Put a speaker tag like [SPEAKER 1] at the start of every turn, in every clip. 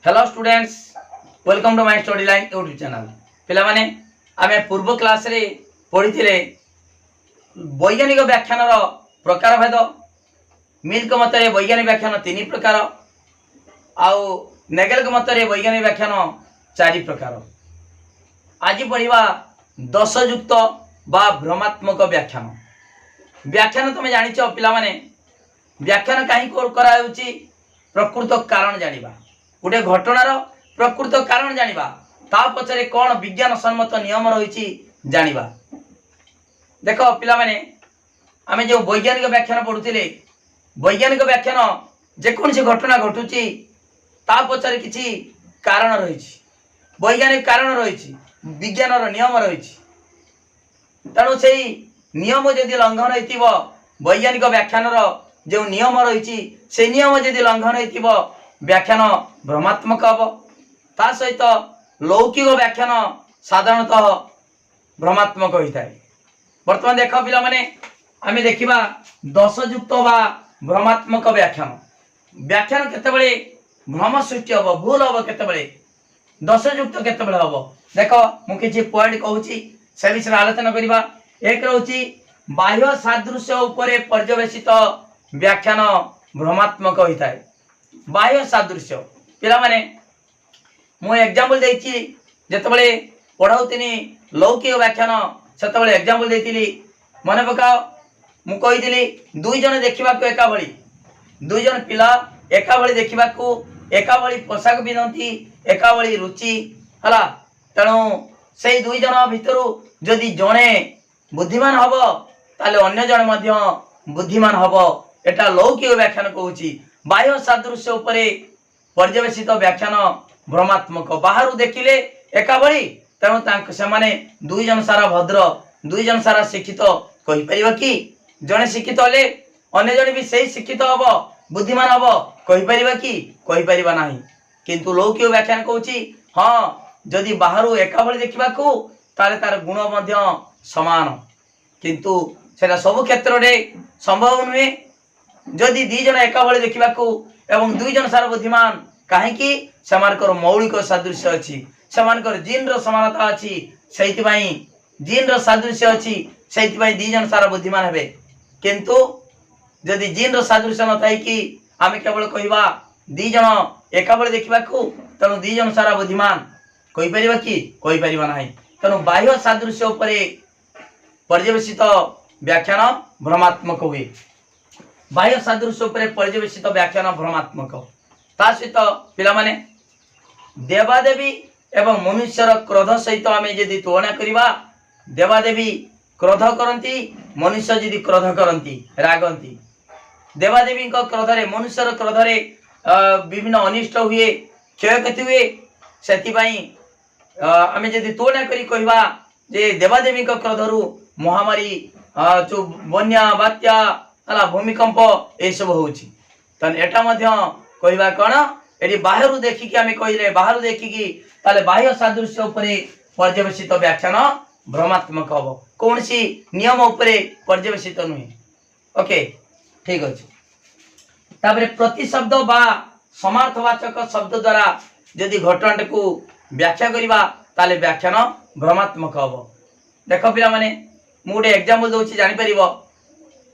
[SPEAKER 1] Hello students, welcome to my study line YouTube channel. पिला माने आमे पूर्व क्लास रे पढ़िथिले वैज्ञानिक व्याख्यान रो प्रकार भेद। मिल्क मतरे वैज्ञानिक व्याख्यान 3 प्रकार आउ नेगेल के मतरे वैज्ञानिक व्याख्यान 4 प्रकार। आज पढ़िबा 10 युक्त बा भ्रमात्मक व्याख्यान। व्याख्यान तुम जानिछ पिला माने व्याख्यान काहे करा होउची प्रकृत कारण जानिबा, गोटे घटनार प्रकृत कारण जानिबा, ता पछरे कौन विज्ञान सम्मत नियम रही जानिबा। देख पिला माने आमे जो वैज्ञानिक व्याख्यान पढ़ुथिले, वैज्ञानिक व्याख्यान जेकोसी घटना घटुची ता पछरे किछि कारण रही, वैज्ञानिक कारण रही, विज्ञानर नियम रही। तेणु से नियम जदि लंघन होइतिबो, वैज्ञानिक व्याख्यानर जो नियम रही से नियम जदि लंघन होइतिबो व्याख्यान भ्रमात्मक हम। ता सहित लौकिक व्याख्यान साधारणतः भ्रमात्मक होता है। बर्तमान देख पिला माने आमे देखिबा 10 युक्त बा भ्रमात्मक व्याख्यान। व्याख्यान केतेबेले भ्रम सृष्टि हम, भूल हम, केतेबेले 10 युक्त केतेबेले हम। देख मु किछि पॉइंट कहूची से विषय आलोचना करिबा। एक रहउची बाह्य सादृश्य उपरे पर्यवेसित व्याख्यान भ्रमात्मक होता है। बाह्य सादृश्य पिला माने मु एग्जांपल देछि, जेतबेले पढाउतिनी लौकिक व्याख्यान सेतबेले एग्जांपल देथिली। मने पकाओ मु कहिदिली दुई जन देखिबा को एका भली, दुई जन पिला एका भली देखिबा को एका भली पोशाक पिनंती, एका भली रुचि हला। तेणु से दुई जन भितरु जदि जणे बुद्धिमान हबो ताले अन्य जण मध्य बुद्धिमान हबो। एटा लौकिक व्याख्यान कहूची। बाह्य सादृश्य उपरे पर्यवेसित व्याख्यान भ्रमात्मक। बाहर देखिले एका भली, तेणु तांक सेमाने दुई जन सारा भद्र, दुई जन सारा शिक्षित कहि परिबा कि? जने शिक्षित हले अन्य जने भी सही शिक्षित हबो, बुद्धिमान हबो कहि परिबा कि? कहि परिबा नाही। किंतु लौकिक व्याख्यान कहूची हां, जदि बाहर एका भली देखिबा को ताले तार गुण मध्य समान, किंतु सेटा सब क्षेत्र रे संभव नुहे। जदि दी जन एका भली देखिबा को एवं दुई जन सारा बुद्धिमान, काहेकि समानकर मौलिक सादृश्य अछि, समानकर जीन रो समानता अछि, सेति पई जीन रो सादृश्य अछि, सेति पई दी जन सारा बुद्धिमान हेबे। किंतु जदि जीन रो सादृश्य न थाई कि आमे केवल कहिबा दी जन एका भली देखिबा को तनु दी जन सारा बुद्धिमान कहि परिबा कि? कहि परिबा नाही। तनु बाह्य सादृश्य उपरे पर्यवेसित व्याख्यान भ्रमात्मक हुए। बाह्य सादृश्य उपरे पर्यवेसित व्याख्यान भ्रमात्मक। ता सहित पिला माने देवादेवी एवं मनुष्यर क्रोध सहित आमे यदि तुलना करिबा, देवादेवी क्रोध करंती, मनुष्य यदि क्रोध करंती, रागंती। देवादेवी को क्रोध रे, मनुष्यर क्रोध रे विभिन्न अनिष्ट हुए, क्षयक्षति हुए। सेति पई आमे यदि तुलना करी कहिबा जे देवादेवी को क्रोधरु महामारी, जो बन्या, बात्या हला, भूमिकंप ए सब होउची। तन एटा मध्य कहिबा कोन एडी बाहरु देखिकी आमे कहिले, बाहरु देखिकी ताले बाह्य सादृश्य उपरे पर्यवेसित व्याख्यान भ्रमात्मक हबो, कोनसी नियम उपरे पर्यवेसित नुहे। ओके, ठीक अछि। ताबरे प्रतिशब्द बा समार्थवाचक शब्द द्वारा यदि घटनाट को व्याख्या करिबा ताले व्याख्यान भ्रमात्मक हबो। देखो पिला माने मु गोटे एग्जांपल दोछि, जानि परिबो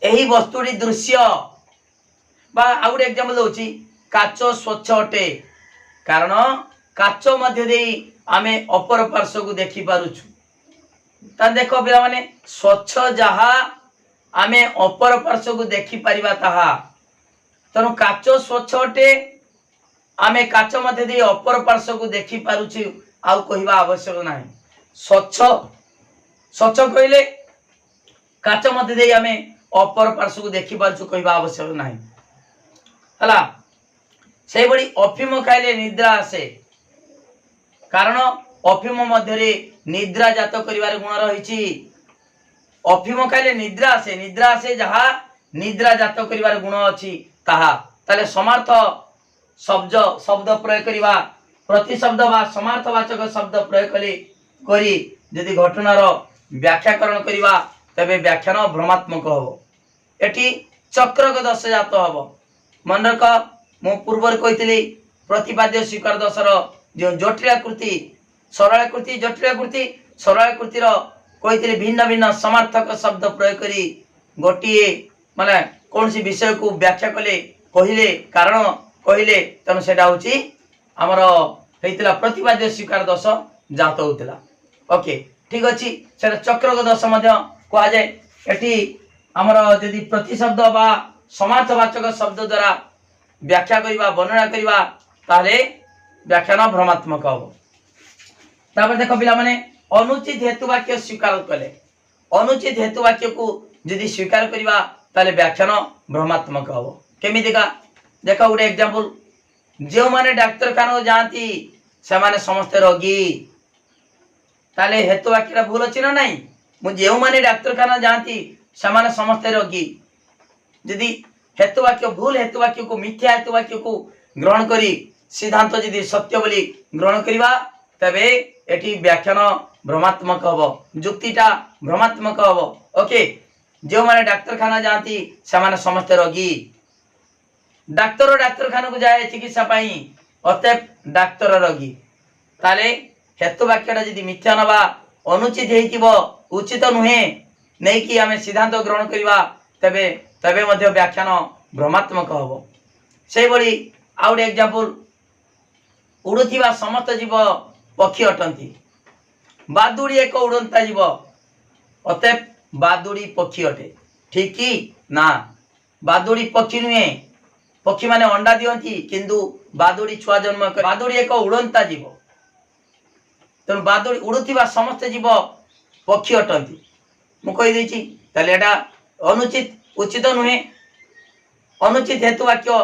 [SPEAKER 1] एही वस्तुटी दृश्य बा आ गोटे एग्जांपल दोछि, काच स्वच्छ अटे कारण काच मध्य देई आमे अपर पार्श्व को देखि पारुछु। ता देखो पिला माने स्वच्छ जहा आमे अपर पार्श्व को देखि परिबा ताहा, तनो काच स्वच्छ अटे, आमे काच मध्य देई अपर पार्श्व को देखि पारुछु, आ कहिबा आवश्यक नाही। स्वच्छ स्वच्छ कहिले काच मध्य देई आमे अपर पार्श्व को देखि पारुछु, कहिबा आवश्यक नाही हला। से बड़ी अफिम खाइले निद्रा आसे, कारण अफिम मध्य रे निद्रा जात करिवार गुण रहिछि। अफिम खाइले निद्रा आसे, निद्रा आसे जहा निद्रा जात करिवार गुण अछि ताहा। ताले समार्थ शब्द प्रयोग करिवा, प्रतिशब्द बा समार्थवाचक शब्द प्रयोग करी यदि घटनार व्याख्याकरण करिवा तबे व्याख्यान भ्रमात्मक हबो। एठी चक्रक दश जात हबो। मन रख मु पूर्वर कहितली प्रतिपाद्य स्वीकार दशर जो जटिलाकृति सरलाकृति जटिलाकृति सरलाकृतिर कही भिन्न भिन्न समार्थक शब्द प्रयोग करी गोटे माने कौन सी विषय को व्याख्या कले कहले कारण कहले तेणु से आमर होता प्रतिपाद्य स्वीकार दश जात होता। ओके ठीक अच्छी से चक्रक दश कह जाए एटी आमर यदि प्रतिशब्द बा समार्थवाचक शब्द द्वारा व्याख्या करवा वर्णना करवा ताले व्याख्यान भ्रमात्मक हम। तापर देख पिला माने अनुचित हेतु वाक्य स्वीकार कले अनुचित हेतु वाक्य को यदि स्वीकार करवा ताले व्याख्यान भ्रमात्मक हम। केमितिका देख गोटे एग्जांपल जो माने डाक्तरखाना जाती से माने समस्त रोगी ताले हेतु वाक्य भूल अच्छी ना नहीं मुझे जो माने डाक्तरखाना जाती से माने समस्त रोगी यदि हेतु वाक्य भूल हेतु वाक्य को मिथ्या हेतु वाक्य को ग्रहण करी सिद्धांत यदि सत्य बोली ग्रहण करवा तबे एटी व्याख्यान भ्रमात्मक हम जुक्तिटा भ्रमात्मक हम। ओके जो माने डाक्तरखाना जाती से माने समस्त रोगी डाक्तर डाक्तरखाना को जाए चिकित्सा पाई अतएव डाक्तर रोगी ताले हेतु वाक्यटा यदि मिथ्या नवा अनुचित हेतिबो उचित नुहे नहीं कि आमे सिद्धांत ग्रहण करवा तबे तबे मध्य व्याख्यान भ्रमात्मक हम। से बड़ी आउट एग्जांपल उड़ुथिबा समस्त जीव पक्षी अटंती बादुड़ी एक उड़ंता जीव अतएव बादुड़ी पक्षी अटे ठीक कि ना बादुड़ी पक्षी नुहे पक्षी माने अंडा दियंती किंतु बादुड़ी छुआ जन्म कर बादुड़ी एक उड़ंता जीव तेणु बादुड़ी उड़ुथिबा समस्त जीव पक्षी अटंती मु कहि देछि ताले एटा अनुचित उचित नुहे अनुचित हेतु वाक्य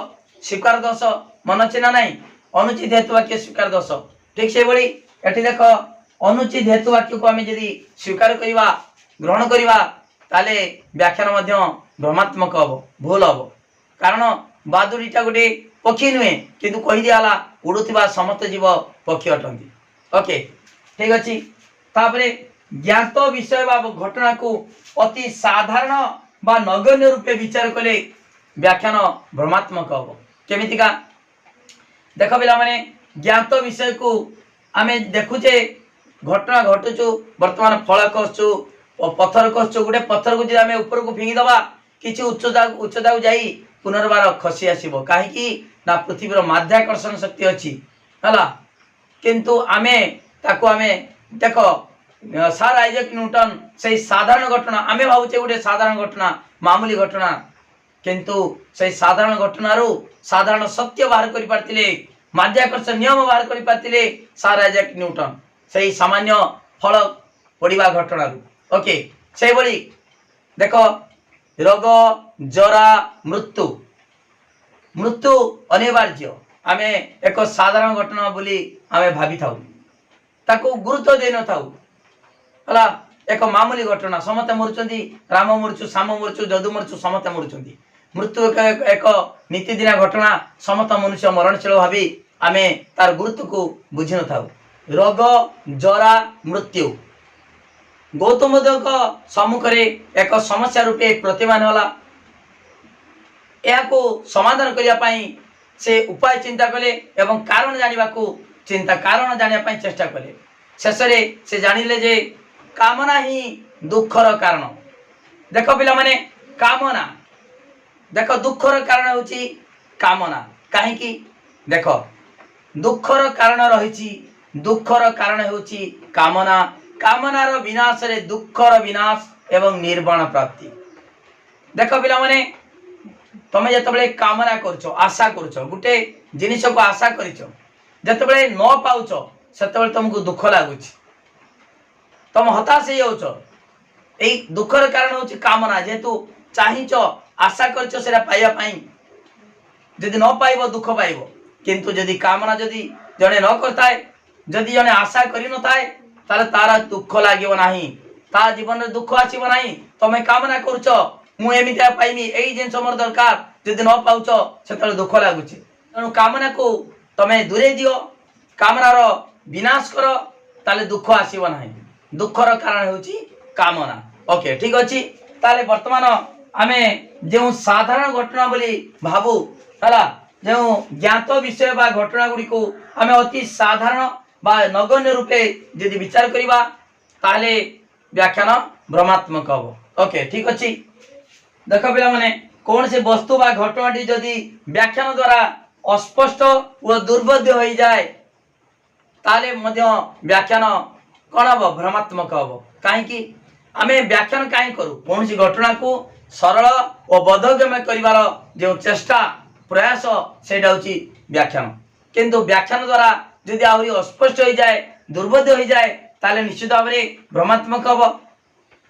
[SPEAKER 1] स्वीकार दोष मन अछि ना नहीं अनुचित हेतु वाक्य स्वीकार दोष ठीक से बड़ी एठी देख अनुचित हेतु वाक्य को आमे यदि स्वीकार करिवा ग्रहण करिवा ताले व्याख्यान मध्य भ्रमात्मक हबो भूल हबो कारण बादुड़ीटा गोटे पक्षी नुहे किंतु कहि दियाला उड़ुथिबा समस्त जीव पक्षी अटंती। ओके ठीक अच्छी तापरे ज्ञात विषय बा घटना को अति साधारण बा नगण्य रूपे विचार कले व्याख्यान भ्रमात्मक हम। केमितिका देख पिला माने ज्ञात विषय को आमे देखुचे घटना घटुचु वर्तमान फल कसचु पत्थर कसचु गोटे पत्थर को आमे ऊपर को फिंगी दबा किछि उच्चता को जाई पुनर्बार खसी आसीबो काहेकि ना पृथ्वीर माध्याकर्षण शक्ति अछि हला किंतु आमे ताको आमे देखो सर आइजैक न्यूटन से साधारण घटना आमे भावुचे गोटे साधारण घटना मामूली घटना किंतु से साधारण घटनारू साधारण सत्य बाहर करि पारतिले माध्याकर्षण नियम बाहर करि पारतिले सर आइजैक न्यूटन से सामान्य फल पड़िबा घटनारू। ओके से बड़ी देखो रोग जरा मृत्यु मृत्यु अनिवार्य आमे एक साधारण घटना बोली आमे भाभी थाउ ताको गुरुत्व दे न थाउ हला एक मामूली घटना समते मरुचंदी राम मरुचु श्याम मरुचु जदु मरुचु समते मरुचंदी मृत्यु एक नीतिदिना घटना समस्त मनुष्य मरणशील भावी आमे तार गुरुत्व को बुझी न थाउ रोग जरा मृत्यु गौतम बुद्ध सम्मुखें एक समस्या रूपे प्रतिमान होला को समाधान करने से उपाय चिंता कले एवं कारण जानिबा को चिंता कारण जानिया पई चेष्टा कले शेष से जानिले जे कामना ही दुखर कारण। देख पिला माने कामना देख दुखर कारण होची कामना काहेकि देख दुखर कारण रही दुखर कारण होची कामना कामनार विनाश रे दुखर विनाश एवं निर्वाण प्राप्ति। देख पिला माने तमे जतबेले कामना करछो आशा करछो गुटे जिनिस को आशा करिछो जतबेले न पाउछो सेतबेले तुमको दुख लागुछि तुम हताश हो जाउछो एई दुखर कारण होछि कामना जेतु चाहिछो आशा करछो सेरा पाइया पाई जदि न पाइबो दुख पाइबो किंतु जदि कामना जदि जने न करताय जदि जने आशा करि न ताय ताले तारा दुख लागिबो नाही ता जीवन रे दुख आसीबो नाही तमे कामना करछो मु एमितिया पाइमी एई जिनस मोर दरकार जदि न पाउछो सेतले दुख लागुछि तेणु कामना को तमे दूरे दियो कामनार विनाश करो ताले दुख आसीबो नाही दुखर कारण होछि कामना। ओके ठीक अछि ताले वर्तमान आमे जे साधारण घटना बोली भाबू हला जो ज्ञात विषय बा घटना गुड़ी को आम अति साधारण बा नगण्य रूपे यदि विचार करवा ताले व्याख्यान भ्रमात्मक हम। ओके ठीक अच्छे देख पिला माने कौन से वस्तु बा घटनाटी जदि व्याख्यान द्वारा अस्पष्ट व दुर्बोध्य हो जाए ताले मध्य व्याख्यान कौन हम भ्रमात्मक हम। कहीं आम व्याख्यान कहीं करूँ कौन सी घटना को सरल और बोधगम्य करिवार जो चेष्टा प्रयास सेटा हूँ व्याख्यान किंतु व्याख्यान द्वारा यदि आहरी अस्पष्ट हो जाए दुर्बोध्य हो जाए ताले निश्चित भाव में भ्रमात्मक हम।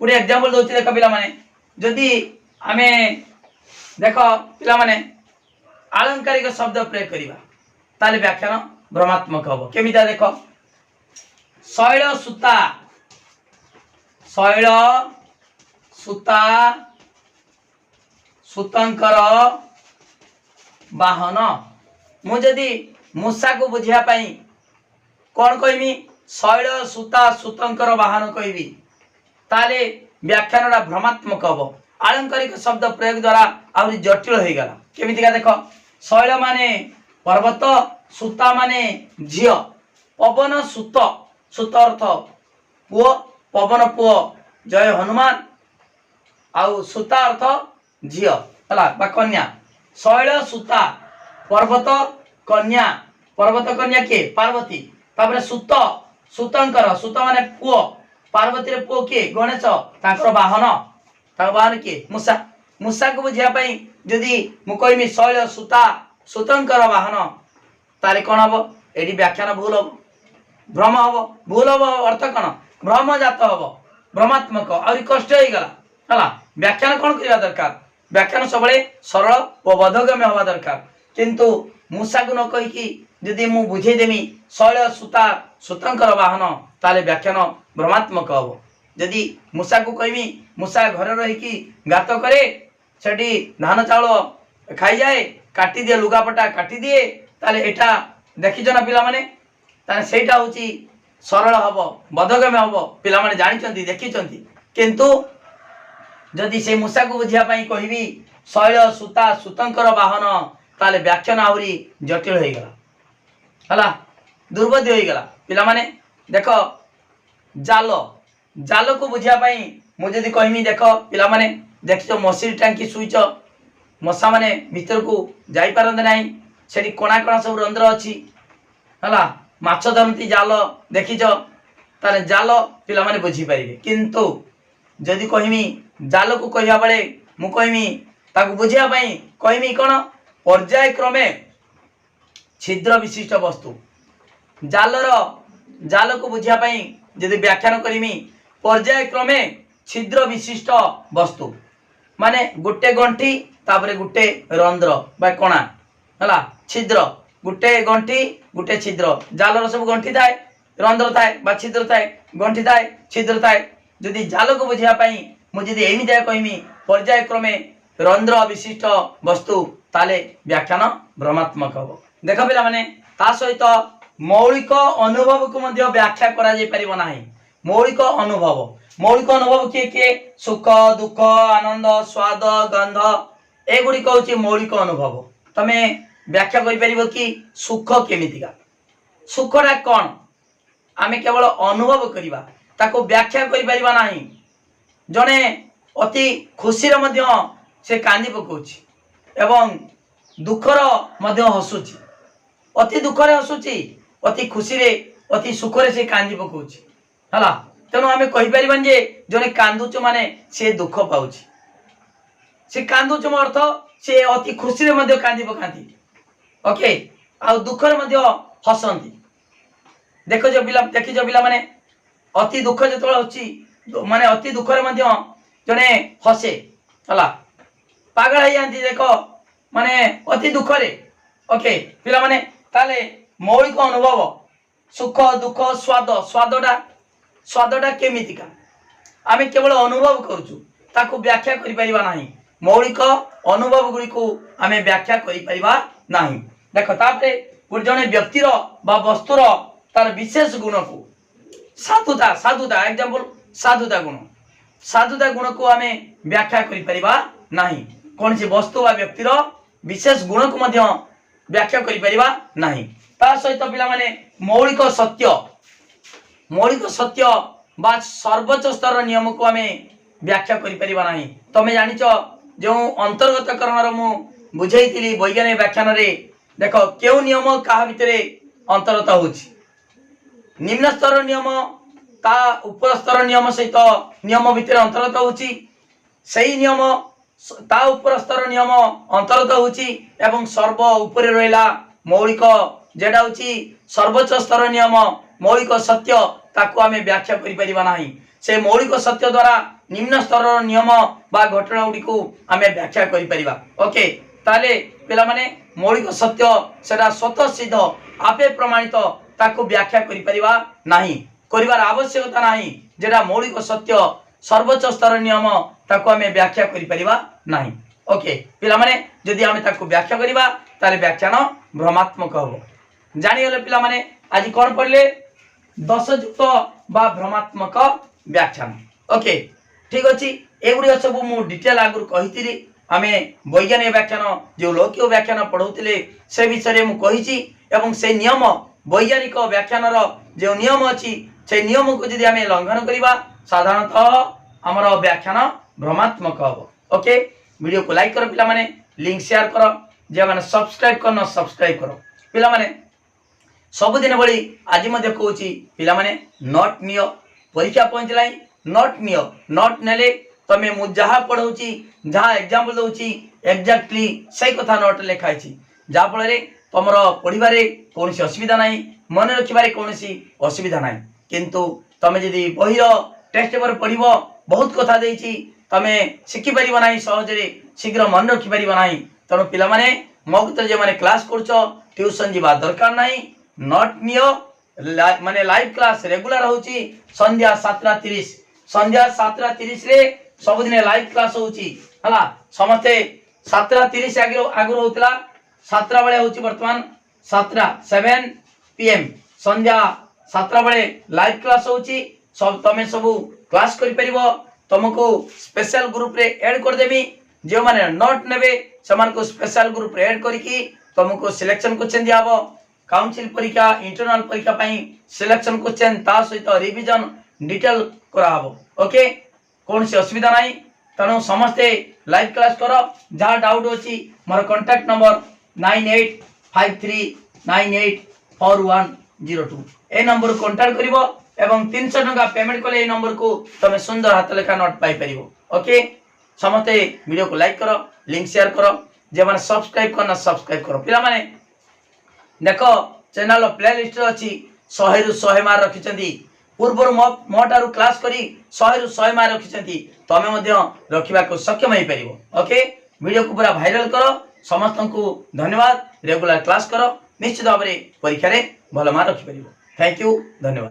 [SPEAKER 1] गोटे एग्जांपल दौर देख पिला माने जदि आम देख पिला माने आलंकारिक शब्द प्रयोग करिबा ताले व्याख्यान भ्रमात्मक हम। केमिता देख शैल सूता शैल सूता सूतंकर वाहन मुझे मूषा को बुझिया पाई कौन कहमी शैल सूता सूतंकर वाहन कहबी ताले व्याख्यान भ्रमात्मक हम। आलंकारिक शब्द प्रयोग द्वारा आहरी जटिल हो गला। केमितिका देख शैल माने पर्वत सूता माने झील पवन सूत सूत अर्थ पुओ पवन पुओ जय हनुमान आउ सूता अर्थ झील है कन्या शैल सूता पर्वत कन्या किए पार्वती तापर सूत सूतंकर सूत माने पुओ पार्वती रे पुओ किए गणेश तांकर वाहन किए मूषा मूषा को बुझिया जदि मु कहमी शैल सूता सूतंकर वाहन तारे कौन हम ये व्याख्यान भूल हम भ्रम हम भूल हम अर्थ कौन भ्रम जात हम भ्रमात्मक आहरी कष्ट हो गला है। व्याख्यान कौन करवा दरकार व्याख्यान सब सरल और बोधगम्य हवा दरकार किंतु मूषा को न कहीकि जदि मु बुझेदेमी शैल सूता सूतंकर वाहन ताले व्याख्यान भ्रमात्मक हम। जदि मूषा को कहमी मूषा घर रही गात करे सेठी धान चाउल खाई जाए काटी दिए लुगापटा काटी दिए ताले एटा देखिछ ना पिला माने ताले सेटा होची सरल हब बोधगम्य हब पिला माने जानिचंती देखिचंती किंतु जदि से मूषा को बुझिया कहबी शैल सूता सूतंकर वाहन ताले व्याख्यान आहरी जटिल हो गला है दुर्बोध्य हो गला। पिला माने देख जाल जाल को बुझिया मुझे कहमी देख पिला माने देखिच मशीन टांकी शुईच मशा माने भीतर को जाई पारंते नाही सेठी कोणा कोणा सब रंध्र अच्छी है माछ धरती जाल देखिच तारे जाल पिला माने बुझी पारिबे किंतु जदि कहमी जाल को कहवा बेले मु कहमी ताकू बुझिया कहमी कौन पर्याय क्रमे छिद्र विशिष्ट वस्तु जाल को बुझिया जदि व्याख्यान करमी पर्याय क्रमे छिद्र विशिष्ट वस्तु माने गोटे गंठी तापरे गोटे रंध्र बा कणा है छिद्र गोटे गंठी गोटे छिद्र जालर सब गंठी थाए रंध्र थाए बा छिद्र थाए गंठी थाए छिद्र थाए जदि जाल को बुझिया मुझे एमती कहमी पर्याय क्रमे रंध्र विशिष्ट वस्तु ताले व्याख्यान भ्रमात्मक हम। देख पिला माने ता सहित मौलिक अनुभव को मध्य व्याख्या करा जाय परिबो नाही। मौलिक अनुभव किए किए सुख दुख आनंद स्वाद गंध एगुड़ी कहूँ मौलिक अनुभव तमे व्याख्या कर परिबो कि सुख केमितिका सुखटा कौन आमे केवल अनुभव करिबा ताको व्याख्या कर परिबा नाही। जने अति खुशी से कांदी पकाउछि एवं दुखर मध्य हसुछि अति दुखरे हसुछि अति खुशी रे अति सुखरे से कांदी पकाउछि हला तेणु आमे कहि परिबान जे जने कांदुछ माने से दुख पाउछि से कांदुछ अर्थ से अति खुशी रे मध्य कांदी पकांती ओके आ दुखरे मध्य हसंती देखो जो पिला देखि जो पिला माने अति दुख जतळ होछि माने अति दुखरे मध्य जने हसे हला पागल है जाती देखो माने अति दुखरे ओके पिला माने ताले मौलिक अनुभव सुख दुख स्वादटा केमितिका आमे केवल अनुभव करूछु ताको व्याख्या करि परिबा नाही। मौलिक अनुभव गुडी को आमे व्याख्या करि परिबा नाही। देखो तापरे गुड जने व्यक्तिर बा वस्तुर तार विशेष गुण को साधुता एग्जांपल साधुता गुण को आमे व्याख्या करि परिबा नाही। कौन सी वस्तु बा व्यक्तिर विशेष गुण को मध्य व्याख्या करि परिबा नाही। ता सहित पिला माने मौलिक सत्य बा सर्वोच्च स्तर नियम को आमे व्याख्या करि परिबा नाही। तमे जानिच जो अंतर्गतकरण रो मु बुझैतिली वैज्ञानिक व्याख्यान रे देखो केउ नियम काहा भितरे अंतर्गत होछि। निम्न स्तर नियम ता ऊपर स्तर नियम सहित नियम भितर अंतर्गत होछि। सही नियम ता ऊपर स्तर नियम अंतर्गत होछि एवं सर्व ऊपर रहला मौलिक जेडा होछि सर्वोच्च स्तर नियम मौलिक सत्य ताको आमे व्याख्या करि परिबा नाही। से मौलिक सत्य द्वारा निम्न स्तर नियम बा घटना गुडी को आमे व्याख्या करि परिबा। ओके ताले पिला माने मौलिक सत्य सेटा स्वतः सिद्ध आपे प्रमाणित ताको व्याख्या करि परिबा नाही, करिवार आवश्यकता नाही। जेडा मौलिक सत्य सर्वोच्च स्तर नियम ताको आमे व्याख्या करि परिबा नाही। ओके पिला माने जदि आमे ताको व्याख्या करिबा ताले व्याख्यान भ्रमात्मक हबो। जानि गले पिला माने आज कोन पढले दशयुक्त बा भ्रमात्मक व्याख्यान। ओके ठीक अछि एगुडी सब मु डिटेल आगुर कहितिरी। आमे वैज्ञानिक व्याख्यान जो लौकिक व्याख्यान पढौतिले से विषय मु कहिछि एवं से नियम वैज्ञानिक व्याख्यान रो जो नियम अछि से नियम को जदि आमे लंघन करिबा साधारणतः हमर व्याख्यान भ्रमात्मक हबो। ओके वीडियो को लाइक करो पिला माने, लिंक शेयर करो, जे माने सब्सक्राइब करनो सब्सक्राइब करो। पिला माने सब दिन बळी आज मध्ये कहूची पिला माने नोट नियो। परीक्षा पहुंचलाई नोट नियो। नोट नेले तमे मु जहा पढौची जहा एग्जांपल दउची एक्जेक्टली सही कथा नोट लिखाई छी। जा फଳରେ तमर पढिबारे कोनसी असुविधा नाही, मन रखिबारे कोनसी असुविधा नाही। किंतु तमे जदी बहिर टेस्ट पेपर पढिबो बहुत कथा देइची तमे शिखि परिबो नाही, सहजरे शीघ्र मन रखि परिबो नाही। तनो पिला माने मगत जे माने क्लास करछो ट्यूशन जीवा दरकार नाही। नोट नियो माने लाइव क्लास रेगुलर होची संध्या 7:30 संध्या 7:30 रे सब दिन लाइव क्लास होची हला। समस्ते 7:30 आगु होतला 7 बेले होची वर्तमान 7 PM संध्या 7 बेले लाइव क्लास होची। सब तमे सब क्लास करि परिबो। तुमको स्पेशल ग्रुप रे ऐड कर देबी। जे माने नोट नेबे समान को स्पेशल ग्रुप रे ऐड करिकी तुमको सिलेक्शन क्वेश्चन दियाबो। काउंसिल परीक्षा इंटरनल परीक्षा पई सिलेक्शन क्वेश्चन ता सहित रिवीजन डिटेल कराबो। ओके कोन से असुविधा नाही। तनो समस्ते लाइव क्लास करो। जहा डाउट होची मोर कांटेक्ट नंबर 9853984102 ए नंबर कांटेक्ट करिवो एवं 300 टका पेमेंट कले ए नंबर को तमे सुंदर हाथ लेखा नोट पाई परिवो। ओके समस्ते वीडियो को लाइक करो, लिंक शेयर करो, जे माने सब्सक्राइब करना सब्सक्राइब करो। पिला माने देखो चैनल प्लेलिस्ट अछि 100 रु 100 मार रखिचंती। पूर्वर मोटारु क्लास करी 100 रु 100 मार रखिचंती। तमे मध्ये रखिबा को सक्षम होई परिवो। ओके वीडियो को पूरा वायरल करो। समस्त को धन्यवाद। रेगुलर क्लास करो, निश्चित भाव में परीक्षा रे भल मार रखि परिवो। थैंक यू, धन्यवाद।